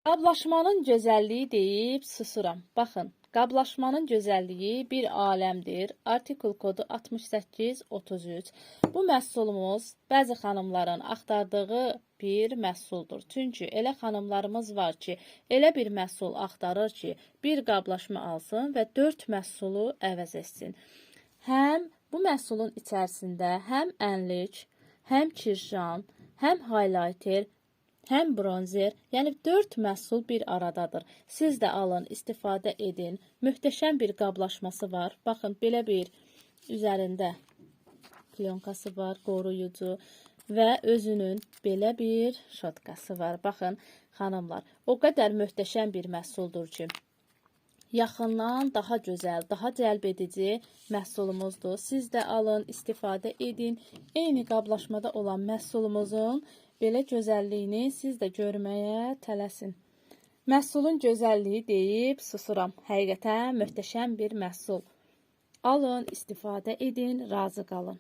Qablaşmanın gözəlliyi deyib susuram. Baxın, qablaşmanın gözəlliyi bir aləmdir. Artikul kodu 6833. Bu məhsulumuz bəzi xanımların axtardığı bir məhsuldur. Çünki elə xanımlarımız var ki, elə bir məhsul axtarır ki, bir qablaşma alsın və 4 məhsulu əvəz etsin. Həm bu məhsulun içərisində həm ənlik, həm kirşan, həm highlighter, həm bronzer, yəni 4 məhsul bir aradadır. Siz də alın, istifadə edin. Möhtəşəm bir qablaşması var. Baxın, belə bir üzərində plonkası var, qoruyucu və özünün belə bir şotkası var. Baxın, xanımlar, o qədər möhtəşəm bir məhsuldur ki, yaxından daha gözəl, daha cəlb edici məhsulumuzdur. Siz də alın, istifadə edin. Eyni qablaşmada olan məhsulumuzun belə gözəlliyini siz də görməyə tələsin. Məhsulun gözəlliyi deyib susuram. Həqiqətən möhtəşəm bir məhsul. Alın, istifadə edin, razı qalın.